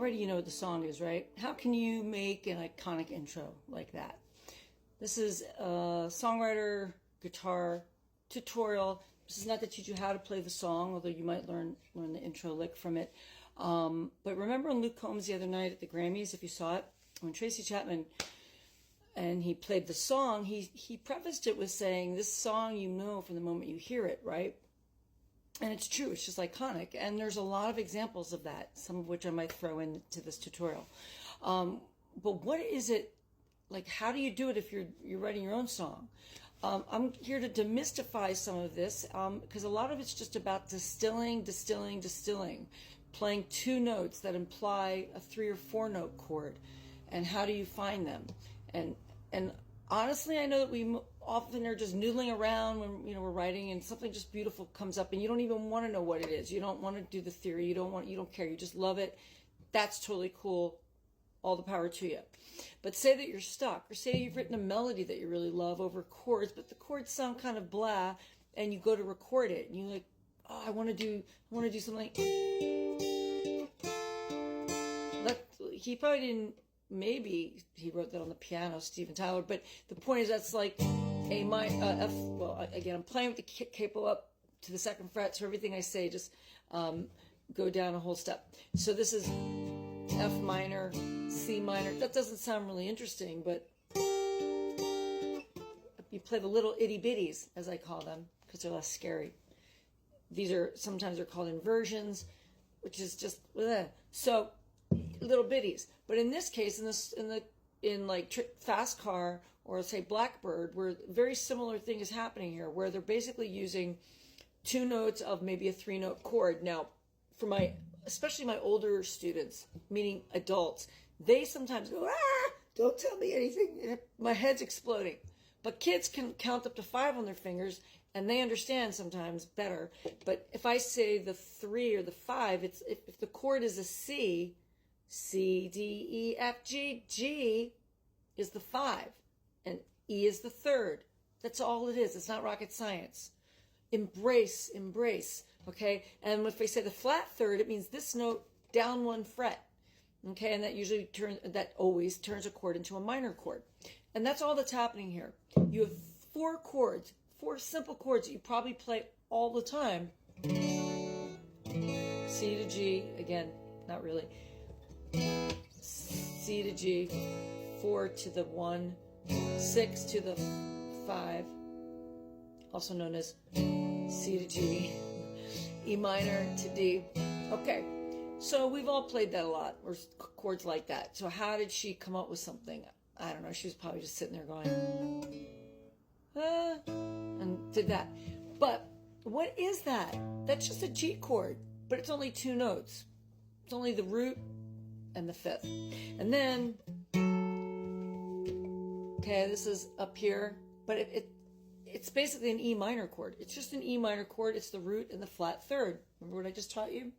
already you know what the song is, right? How can you make an iconic intro like that? This is a songwriter guitar tutorial. This is not to teach you how to play the song, although you might learn the intro lick from it. But remember in Luke Combs the other night at the Grammys, if you saw it, when Tracy Chapman and he played the song, he prefaced it with saying, this song you know from the moment you hear it, right? And it's true, it's just iconic. And there's a lot of examples of that, some of which I might throw into this tutorial. But what is it, like, how do you do it if you're writing your own song? I'm here to demystify some of this, because a lot of it's just about distilling, playing two notes that imply a 3 or 4 note chord, and how do you find them? And honestly, I know that we often are just noodling around when we're writing, and something just beautiful comes up, and you don't even want to know what it is. You don't want to do the theory. You don't care. You just love it. That's totally cool. All the power to you. But say that you're stuck, or say you've written a melody that you really love over chords, but the chords sound kind of blah, and you go to record it, and you're like, oh, I want to do something. He probably didn't. Maybe he wrote that on the piano, Steven Tyler. But the point is, that's like A minor, F. Well, again, I'm playing with the capo up to the 2nd fret, so everything I say just go down a whole step. So this is F minor, C minor. That doesn't sound really interesting, but you play the little itty bitties, as I call them, because they're less scary. These are sometimes they're called inversions, which is just so little bitties. But in this case, in like Fast Car or say Blackbird, where a very similar thing is happening here, where they're basically using 2 notes of maybe a 3-note chord. Now, for especially my older students, meaning adults, they sometimes go, don't tell me anything. My head's exploding. But kids can count up to 5 on their fingers, and they understand sometimes better. But if I say the 3 or the 5, if the chord is a C, C, D, E, F, G, G is the 5, and E is the 3rd. That's all it is. It's not rocket science. Embrace, okay? And if they say the flat 3rd, it means this note down 1 fret, okay? And that always turns a chord into a minor chord. And that's all that's happening here. You have 4 chords, 4 simple chords that you probably play all the time. C to G, again, not really. C to G, 4 to the 1, 6 to the 5, also known as C to G, E minor to D. Okay, so we've all played that a lot, or chords like that. So how did she come up with something? I don't know. She was probably just sitting there going, and did that. But what is that? That's just a G chord, but it's only 2 notes. It's only the root and the 5th. And then, okay, this is up here, but it's basically an E minor chord. It's just an E minor chord. It's the root and the flat 3rd. Remember what I just taught you?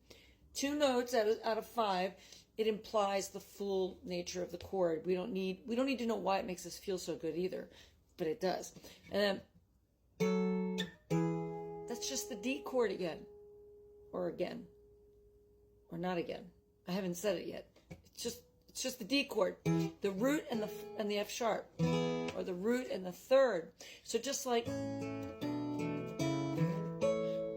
2 notes out of 5. It implies the full nature of the chord. We don't need to know why it makes us feel so good either, but it does. And then that's just the D chord again, or not again. I haven't said it yet. It's just the D chord, the root and the F sharp, or the root and the 3rd. So just like,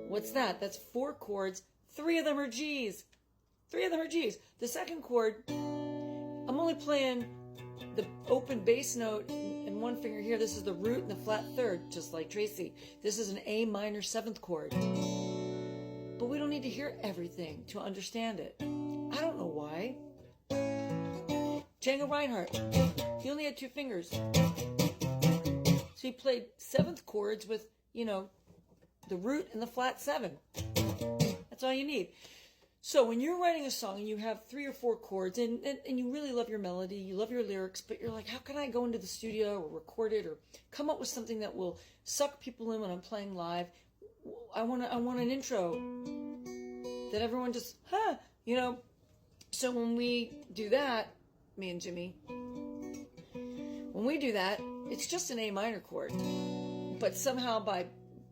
what's that? That's 4 chords. 3 of them are G's. The 2nd chord, I'm only playing the open bass note in 1 finger here. This is the root and the flat 3rd, just like Tracy. This is an A minor 7th chord. But we don't need to hear everything to understand it. I don't know why. Django Reinhardt, he only had 2 fingers. So he played 7th chords with, the root and the flat 7. That's all you need. So when you're writing a song and you have 3 or 4 chords and you really love your melody, you love your lyrics, but you're like, how can I go into the studio or record it or come up with something that will suck people in when I'm playing live? I want an intro that everyone just, So when we do that, me and Jimmy, when we do that, it's just an A minor chord. But somehow by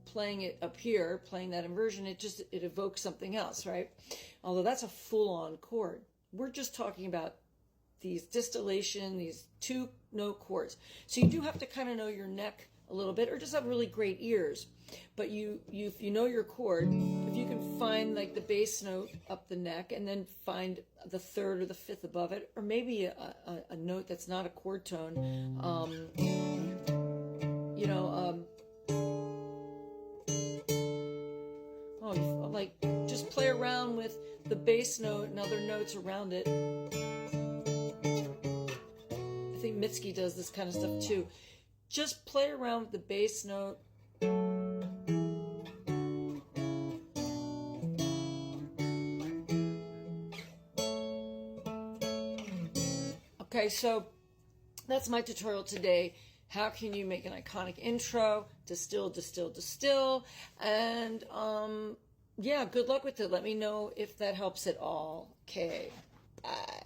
playing it up here, playing that inversion, it evokes something else, right? Although that's a full-on chord. we're just talking about these distillation, these 2-note chords. So you do have to kind of know your neck a little bit, or just have really great ears. But if you know your chord, if you can find like the bass note up the neck and then find the 3rd or the 5th above it, or maybe a note that's not a chord tone, like just play around with the bass note and other notes around it. I think Mitski does this kind of stuff too. Just play around with the bass note. Okay, so that's my tutorial today. How can you make an iconic intro? Distill, distill, distill. And yeah, good luck with it. Let me know if that helps at all. Okay, bye.